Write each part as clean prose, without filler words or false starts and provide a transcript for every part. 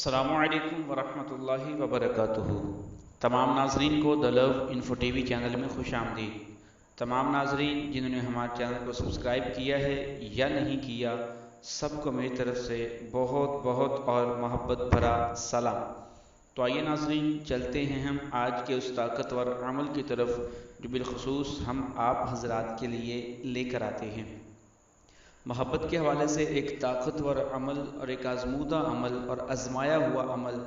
السلام علیکم ورحمۃ اللہ وبرکاتہ۔ تمام ناظرین کو دا لو انفو ٹی وی چینل میں خوش آمدید۔ تمام ناظرین جنہوں نے ہمارے چینل کو سبسکرائب کیا ہے یا نہیں کیا، سب کو میری طرف سے بہت بہت اور محبت بھرا سلام۔ تو آئیے ناظرین، چلتے ہیں ہم آج کے اس طاقتور عمل کی طرف جو بالخصوص ہم آپ حضرات کے لیے لے کر آتے ہیں۔ محبت کے حوالے سے ایک طاقتور عمل اور ایک آزمودہ عمل اور آزمایا ہوا عمل،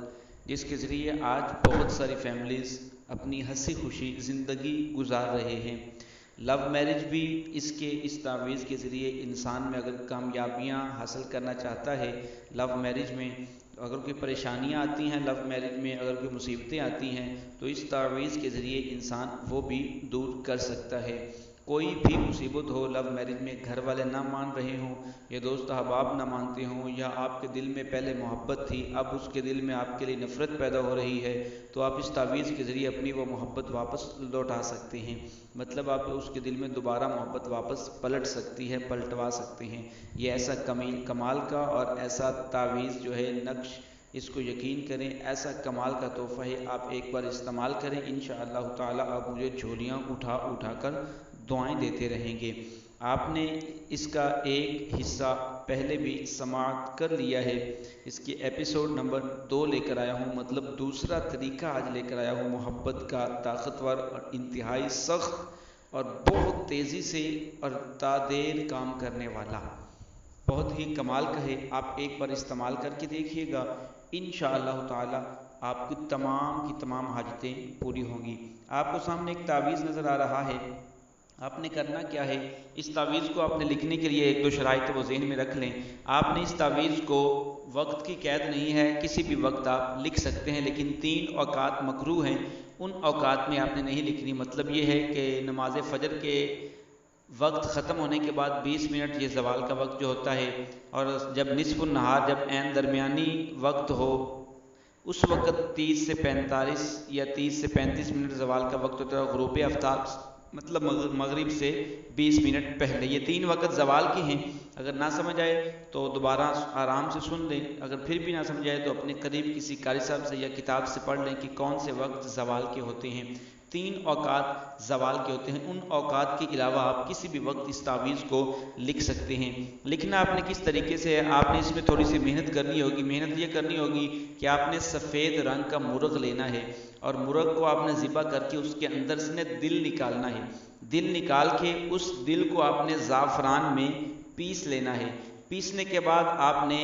جس کے ذریعے آج بہت ساری فیملیز اپنی ہنسی خوشی زندگی گزار رہے ہیں۔ لو میرج بھی اس تعویذ کے ذریعے انسان میں اگر کامیابیاں حاصل کرنا چاہتا ہے، لو میرج میں اگر کوئی پریشانیاں آتی ہیں، لو میرج میں اگر کوئی مصیبتیں آتی ہیں، تو اس تعویذ کے ذریعے انسان وہ بھی دور کر سکتا ہے۔ کوئی بھی مصیبت ہو، لو میرج میں گھر والے نہ مان رہے ہوں یا دوست احباب نہ مانتے ہوں، یا آپ کے دل میں پہلے محبت تھی اب اس کے دل میں آپ کے لیے نفرت پیدا ہو رہی ہے، تو آپ اس تعویذ کے ذریعے اپنی وہ محبت واپس لوٹا سکتے ہیں۔ مطلب آپ اس کے دل میں دوبارہ محبت واپس پلٹ سکتی ہے، پلٹوا سکتے ہیں۔ یہ ایسا کمال کا اور ایسا تعویذ جو ہے نقش، اس کو یقین کریں ایسا کمال کا تحفہ ہے، آپ ایک بار استعمال کریں، انشاءاللہ تعالی آپ مجھے جھولیاں اٹھا اٹھا کر دعائیں دیتے رہیں گے۔ آپ نے اس کا ایک حصہ پہلے بھی سماعت کر لیا ہے، اس کی ایپیسوڈ نمبر 2 لے کر آیا ہوں، مطلب دوسرا طریقہ آج لے کر آیا ہوں محبت کا، طاقتور اور انتہائی سخت اور بہت تیزی سے اور تادیر کام کرنے والا، بہت ہی کمال کا ہے۔ آپ ایک بار استعمال کر کے دیکھیے گا، انشاءاللہ تعالی آپ کی تمام حاجتیں پوری ہوں گی۔ آپ کو سامنے ایک تعویذ نظر آ رہا ہے، آپ نے کرنا کیا ہے، اس تعویذ کو آپ نے لکھنے کے لیے ایک دو شرائط وہ ذہن میں رکھ لیں۔ آپ نے اس تعویذ کو، وقت کی قید نہیں ہے، کسی بھی وقت آپ لکھ سکتے ہیں، لیکن 3 اوقات مکروہ ہیں، ان اوقات میں آپ نے نہیں لکھنی۔ مطلب یہ ہے کہ نماز فجر کے وقت ختم ہونے کے بعد 20 منٹ، یہ زوال کا وقت جو ہوتا ہے، اور جب نصف النہار، جب عین درمیانی وقت ہو، اس وقت 30 سے 45 یا 30 سے 35 منٹ زوال کا وقت ہوتا ہے، غروب آفتاب مطلب مغرب سے 20 منٹ پہلے، یہ 3 وقت زوال کے ہیں۔ اگر نہ سمجھ آئے تو دوبارہ آرام سے سن لیں، اگر پھر بھی نہ سمجھ آئے تو اپنے قریب کسی قاری صاحب سے یا کتاب سے پڑھ لیں کہ کون سے وقت زوال کے ہوتے ہیں۔ 3 اوقات زوال کے ہوتے ہیں، ان اوقات کے علاوہ آپ کسی بھی وقت اس تعویذ کو لکھ سکتے ہیں۔ لکھنا آپ نے کس طریقے سے ہے، آپ نے اس میں تھوڑی سی محنت کرنی ہوگی۔ محنت یہ کرنی ہوگی کہ آپ نے سفید رنگ کا مرغ لینا ہے، اور مرغ کو آپ نے ذبح کر کے اس کے اندر سے دل نکالنا ہے۔ دل نکال کے اس دل کو آپ نے زعفران میں پیس لینا ہے۔ پیسنے کے بعد آپ نے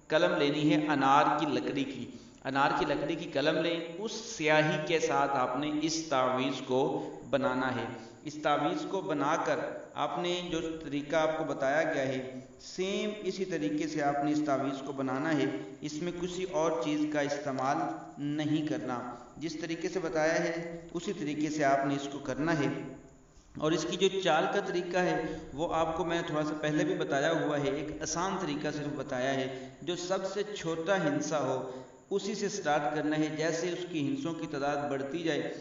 قلم لینی ہے انار کی لکڑی کی، انار کی لکڑی کی قلم لیں، اس سیاہی کے ساتھ آپ نے اس تعویذ کو بنانا ہے۔ اس تعویذ کو بنا کر آپ نے جو طریقہ آپ کو بتایا گیا ہے، سیم اسی طریقے سے آپ نے اس تعویذ کو بنانا ہے، اس میں کسی اور چیز کا استعمال نہیں کرنا، جس طریقے سے بتایا ہے اسی طریقے سے آپ نے اس کو کرنا ہے۔ اور اس کی جو چال کا طریقہ ہے وہ آپ کو میں تھوڑا سا پہلے بھی بتایا ہوا ہے، ایک آسان طریقہ صرف بتایا ہے۔ جو سب سے چھوٹا ہندسہ ہو اسی سے سٹارٹ کرنا ہے، جیسے اس کی ہندسوں کی تعداد بڑھتی جائے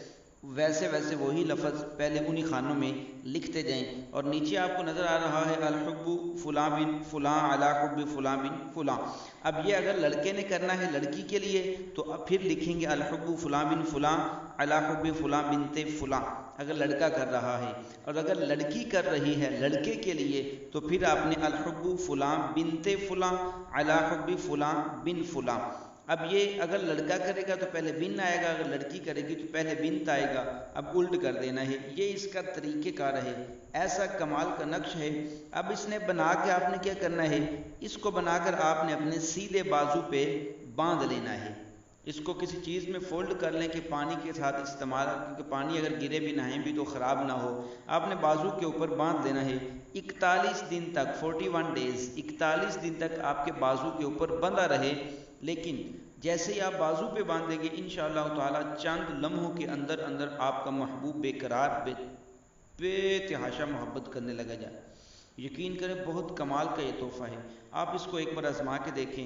ویسے ویسے وہی لفظ پہلے انہی خانوں میں لکھتے جائیں، اور نیچے آپ کو نظر آ رہا ہے الحب فلاں بن فلاں علی حب فلاں بن فلاں۔ اب یہ اگر لڑکے نے کرنا ہے لڑکی کے لیے تو اب پھر لکھیں گے الحب فلاں بن فلاں علی حب فلاں بنت فلاں، اگر لڑکا کر رہا ہے، اور اگر لڑکی کر رہی ہے لڑکے کے لیے تو پھر آپ نے الحب فلاں بنت فلاں علی حب فلاں بن فلاں۔ اب یہ اگر لڑکا کرے گا تو پہلے بن آئے گا، اگر لڑکی کرے گی تو پہلے بنت آئے گا، اب الٹ کر دینا ہے۔ یہ اس کا طریقہ کار ہے، ایسا کمال کا نقش ہے۔ اب اس نے بنا کے آپ نے کیا کرنا ہے، اس کو بنا کر آپ نے اپنے سیدھے بازو پہ باندھ لینا ہے۔ اس کو کسی چیز میں فولڈ کر لیں کہ پانی کے ساتھ استعمال، کیونکہ پانی اگر گرے بھی نہیں بھی تو خراب نہ ہو، آپ نے بازو کے اوپر باندھ لینا ہے۔ 41 دن تک، 41 ڈیز، 41 دن تک آپ کے بازو کے اوپر بندھا رہے، لیکن جیسے ہی آپ بازو پہ باندھیں گے انشاءاللہ تعالی چند لمحوں کے اندر اندر آپ کا محبوب بے قرار بے تحاشا محبت کرنے لگا جائے۔ یقین کریں بہت کمال کا یہ تحفہ ہے، آپ اس کو ایک بار آزما کے دیکھیں۔